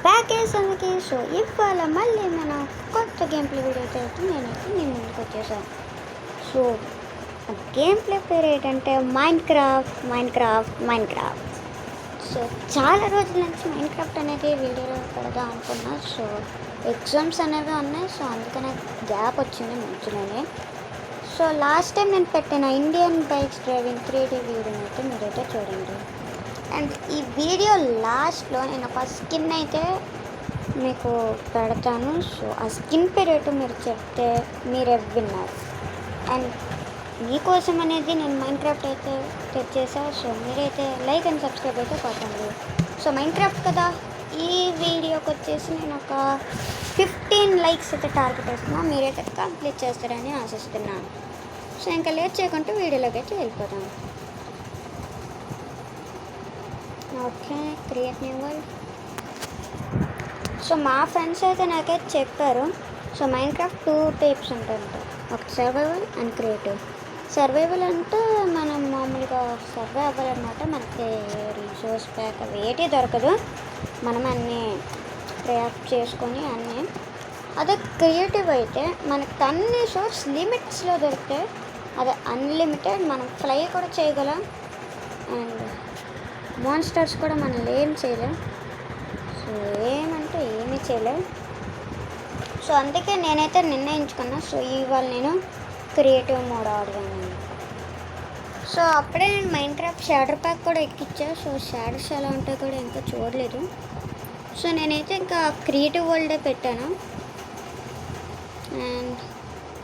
Back వేసానికి. So ఇవాళ మళ్ళీ మన కొత్త గేమ్ ప్లే వీడియో అయితే నేను ముందుకు వచ్చేసాను. సో గేమ్ ప్లే పేరు ఏంటంటే మైన్క్రాఫ్ట్. సో చాలా రోజుల నుంచి మైన్క్రాఫ్ట్ అనేది వీడియోలో పెడదాం అనుకున్నా. సో ఎగ్జామ్స్ అనేవి ఉన్నాయి. సో అందుకనే గ్యాప్ వచ్చింది మధ్యలోనే. సో లాస్ట్ టైం నేను పెట్టిన ఇండియన్ బైక్స్ డ్రైవింగ్ 3D వీడియోని అయితే మీరైతే చూడండి. అండ్ ఈ వీడియో లాస్ట్లో నేను ఒక స్కిన్ అయితే మీకు పెడతాను. సో ఆ స్కిన్ పేరేటో మీరు చెప్తే మీరే విన్నారు. అండ్ మీకోసం అనేది నేను మైన్క్రాఫ్ట్ అయితే తెచ్చేసా. సో మీరైతే లైక్ అండ్ సబ్స్క్రైబ్ అయితే కొట్టండి. సో మైన్క్రాఫ్ట్ కదా, ఈ వీడియోకి వచ్చేసి నేను ఒక 15 లైక్స్ అయితే టార్గెట్ వేస్తున్నా. మీరైతే కంప్లీట్ చేస్తారని ఆశిస్తున్నాను. సో ఇంకా లేట్ చేయకుండా వీడియోలోకి అయితే వెళ్ళిపోతాను. Okay, create new world. So మా ఫ్రెండ్స్ అయితే నాకైతే చెప్పారు. సో మైన్క్రాఫ్ట్ 2 టైప్స్ ఉంటాయంట. ఒకటి సర్వైవల్ అండ్ క్రియేటివ్. సర్వైవల్ అంటే మనం మామూలుగా సర్వే అవ్వాలన్నమాట. మనకి రిసోర్స్ ప్యాక్ అవి ఏటీ దొరకదు, మనం అన్నీ క్రాఫ్ట్ చేసుకొని అన్నీ. అదే క్రియేటివ్ అయితే మనకు అన్ని సోర్స్ లిమిట్స్లో దొరుకుతాయి. అదే అన్లిమిటెడ్, మనం ఫ్లై కూడా చేయగలం. అండ్ మాన్స్టర్స్ కూడా మనం ఏం చేయలేం. సో ఏమంటే ఏమీ చేయలేం. సో అందుకే నేనైతే నిర్ణయించుకున్నా. సో ఇవాళ నేను క్రియేటివ్ మోడ్ ఆడదాను. సో అప్పుడే నేను మైన్క్రాఫ్ట్ షాడర్ ప్యాక్ కూడా ఎక్కిచ్చా. సో షాడర్స్ ఎలా ఉంటాయో కూడా ఇంకా చూడలేదు. సో నేనైతే ఇంకా క్రియేటివ్ వరల్డే పెట్టాను. అండ్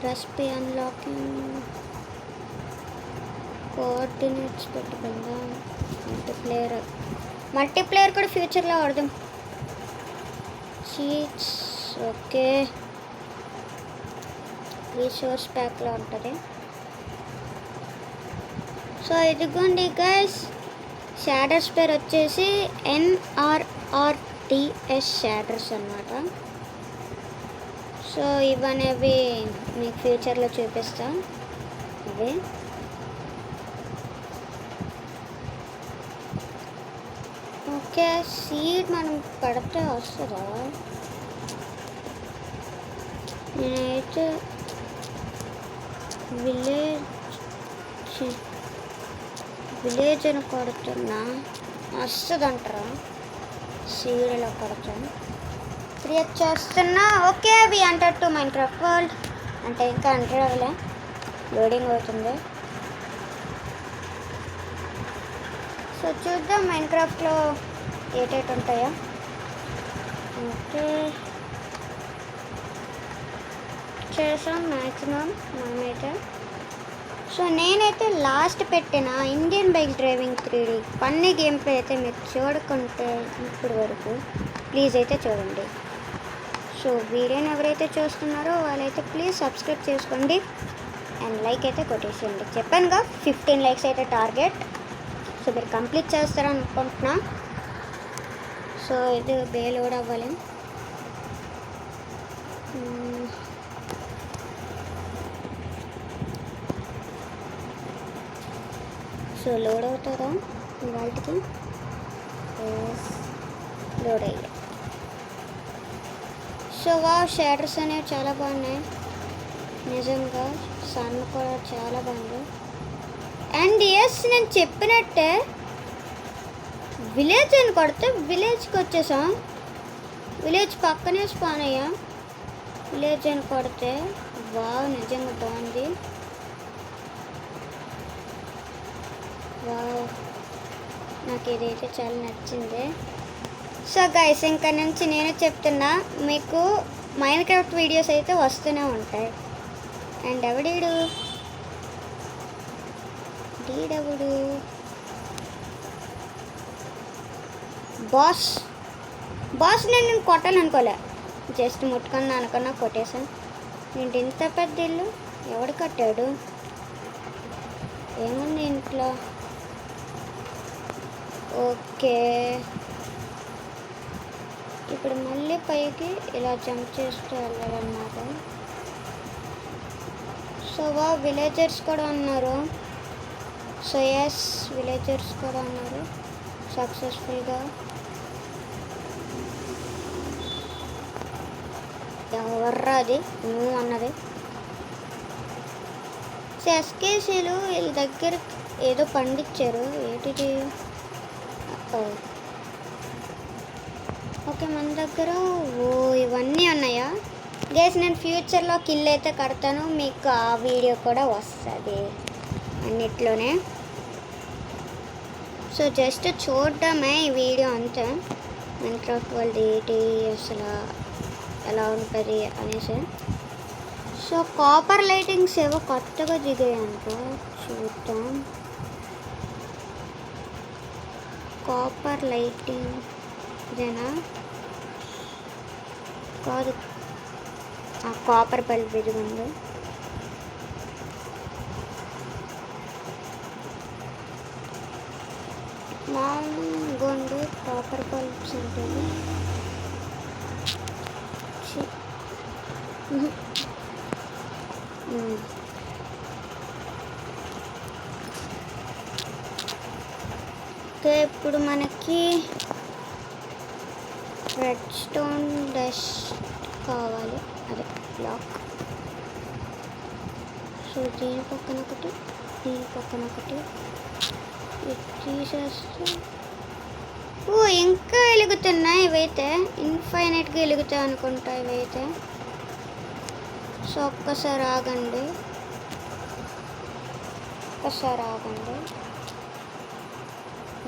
రెసిపీ అన్లాకింగ్ కోఆర్డినేట్స్ పెట్టుకుందాం. మల్టీప్లేయర్ కూడా ఫ్యూచర్లో ఆడదాం. చీట్స్ ఓకే, రిసోర్స్ ప్యాక్లో ఉంటుంది. సో ఇదిగోండి గైస్, షాడర్స్ పేరు వచ్చేసి NRRTS షాడర్స్ అన్నమాట. సో ఇవనేవి మీకు ఫ్యూచర్లో చూపిస్తా. ఇవి ఓకే, సీడ్ మనం పడితే వస్తుందా? నేనైతే విలేజ్ అని కొడుతున్నా, వస్తుంది అంటారా? సీడ్లో కొడతాను, క్రియేట్ చేస్తున్నా. Okay, we enter to Minecraft world. అంటే ఇంకా ఎంటర్ అవ్వలే, లోడింగ్ అవుతుంది. సో చూద్దాం మైన్క్రాఫ్ట్లో ఏటేటి ఉంటాయో. ఓకే, చేసాం మ్యాక్సిమం మనమైతే. సో నేనైతే లాస్ట్ పెట్టిన Indian bike driving 3D funny game play అయితే మీరు చూడకుంటే ఇప్పుడు వరకు ప్లీజ్ అయితే చూడండి. సో వీడియోని ఎవరైతే చూస్తున్నారో వాళ్ళైతే ప్లీజ్ సబ్స్క్రైబ్ చేసుకోండి అండ్ లైక్ అయితే కొట్టేసేయండి. చెప్పానుగా 15 లైక్స్ అయితే టార్గెట్. సో మీరు కంప్లీట్ చేస్తారని అనుకుంటున్నా. సో ఇది లోడ్ అవ్వాలి. సో లోడ్ అవుతుందా వాటికి? లోడ్ అయ్యాయి. సో షాడర్స్ అనేవి చాలా బాగున్నాయి నిజంగా. సన్ కూడా చాలా బాగుంది. అండ్ ఎస్, నేను చెప్పినట్టే విలేజ్ అని కొడితే విలేజ్కి వచ్చేసాం. విలేజ్ పక్కనే స్పాన్ అయ్యాం. విలేజ్ అని కొడితే వావ్, నిజంగా బాగుంది. వావ్, నాకు ఇదైతే చాలా నచ్చింది. సో గైస్, ఇంకా నుంచి నేనే చెప్తున్నా, మీకు మైన్క్రాఫ్ట్ వీడియోస్ అయితే వస్తూనే ఉంటాయి. అండ్ ఎవడీడు డీడవుడు బాస్ నేను కొట్టాలనుకోలే, జస్ట్ ముట్టుకున్నా అనుకున్నా, కొట్టేశాను. ఏంటి ఇంత పెద్ద ఇల్లు ఎవడు కట్టాడు? ఏముంది ఇంట్లో? ఓకే, ఇప్పుడు మళ్ళీ పైకి ఇలా జంప్ చేస్తూ వెళ్ళాలన్నమాట. సో విలేజర్స్ కూడా ఉన్నారు. సో ఎస్, విలేజర్స్ కూడా ఉన్నారు సక్సెస్ఫుల్గా. ఎవర్రా అది నువ్వు అన్నది. ఎస్కేసీలు వీళ్ళ దగ్గర ఏదో పండించారు, ఏంటిది? ఓకే, మన దగ్గర ఇవన్నీ ఉన్నాయా గైస్? నేను ఫ్యూచర్లో ఇల్లు అయితే కడతాను, మీకు ఆ వీడియో కూడా వస్తుంది అన్నిట్లోనే. సో జస్ట్ చూడడమే ఈ వీడియో అంతా, మైన్క్రాఫ్ట్ వరల్డ్ ఏంటి అసలు ఎలా ఉంటుంది అనేసి. సో కాపర్ లైటింగ్స్ ఏవో కొత్తగా దిగాయంట, చూద్దాం. కాపర్ లైటింగ్ ఇదేనా? కాదు, ఆ కాపర్ బల్బ్ ఇదిగోండి. మామూలుగోండి కాపర్ బల్బ్స్ ఉంటుంది. ఓకే, ఇప్పుడు మనకి రెడ్ స్టోన్ డస్ట్ కావాలి, అదే బ్లాక్. సో దీని పక్కన ఒకటి, దీని పక్కన ఒకటి తీసేస్తే ఇంకా వెలుగుతున్నాయి ఇవైతే. ఇన్ఫైనైట్గా వెలుగుతాయి అనుకుంటా ఇవైతే. సో ఒక్కసారి ఆగండి,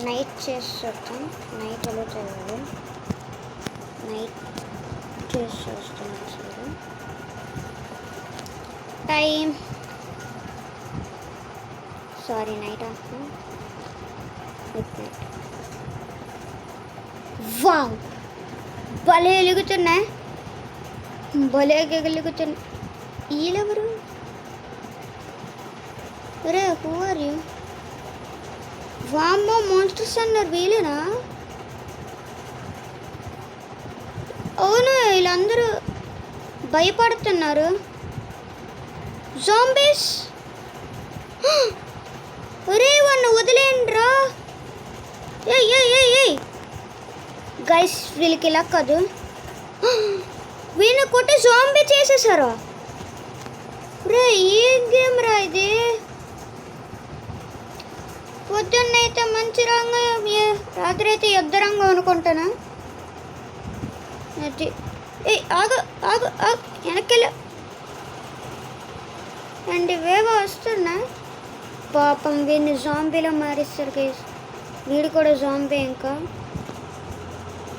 నైట్ చేసి చూద్దాం. నైట్ వెలుగుతుంది కదా, నైట్ చేసి చూస్తాం ఒకసారి. Time sorry knight of mid night. Wow, భలే వెలుగుతున్నాయి, భలే వెలుగుతున్నాయి. వీళ్ళెవరు? అరే హూ ఆర్ యూ? వామ్మో, మాన్స్టర్స్ అన్నారు వీళ్ళేనా? అవును, వీళ్ళందరూ భయపడుతున్నారు. జాంబీస్! ఒరే వాడిని వదిలేండ్రా. ఏయ్ గైస్, వీళ్ళకి ఇలా కాదు, వీళ్ళని కొట్టి జాంబీ చేసేసారా? రే ఏం గేమ్ రా ఇది? పొద్దున్నైతే మంచి రంగం, రాత్రి అయితే యుద్ధ రంగం అనుకుంటానా? అది ఆగు ఆగు ఆగు, వెనకెళ్ళు. అండ్ ఇవేవో వస్తున్నా. పాపం వీడిని జాంబీలో మారిస్తారు గైస్. వీడు కూడా జాంబీ, ఇంకా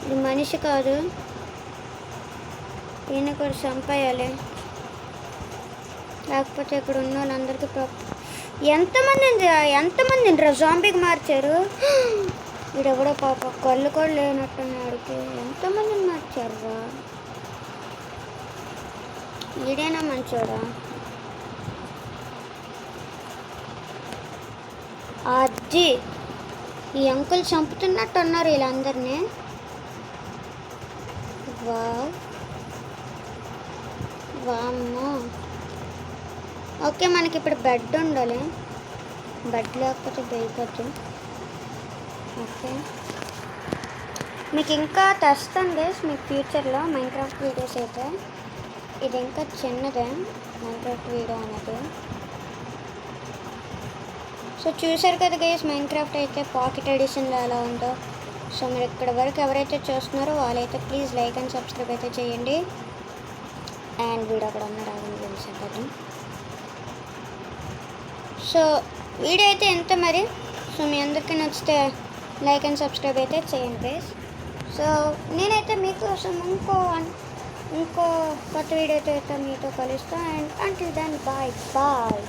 ఇది మనిషి కాదు. ఈయన కూడా చంపేయాలి, లేకపోతే ఇక్కడ ఉన్న వాళ్ళందరికీ ఎంతమందిని రా జాంబీకి మార్చారు. వీడెవడో పాప కళ్ళు కూడా లేనట్టున్నాడికి. ఎంతమందిని మార్చారు రా? వీడైనా మంచోడా? అది ఈ అంకుల్ చంపుతున్నట్టు అన్నారు వీళ్ళందరినీ. వామ్మో. ఓకే, మనకి ఇప్పుడు బెడ్ ఉండాలి, బెడ్ లేకపోతే బయటొద్దు. ఓకే, మీకు ఇంకా తెస్తాను గైస్ మీకు ఫ్యూచర్లో మైన్క్రాఫ్ట్ వీడియోస్ అయితే. ఇది ఇంకా చిన్నదే మైన్క్రాఫ్ట్ వీడియో అనేది. సో చూసారు కదా గైస్, మైన్క్రాఫ్ట్ అయితే పాకెట్ ఎడిషన్లో ఎలా ఉందో. సో మీరు ఇక్కడ వరకు ఎవరైతే చూస్తున్నారో వాళ్ళైతే ప్లీజ్ లైక్ అండ్ సబ్స్క్రైబ్ అయితే చేయండి. అండ్ వీడియో అక్కడ ఉన్నాడు, ఆగండి తెలిసిపోతాం. సో వీడియో అయితే ఎంత మరి. సో మీ అందరికీ నచ్చితే లైక్ అండ్ సబ్స్క్రైబ్ అయితే చేయండి గైస్. సో నేనైతే మీకోసం ఇంకో కొత్త వీడియోతో అయితే మీతో కలుస్తాను. And until then bye bye.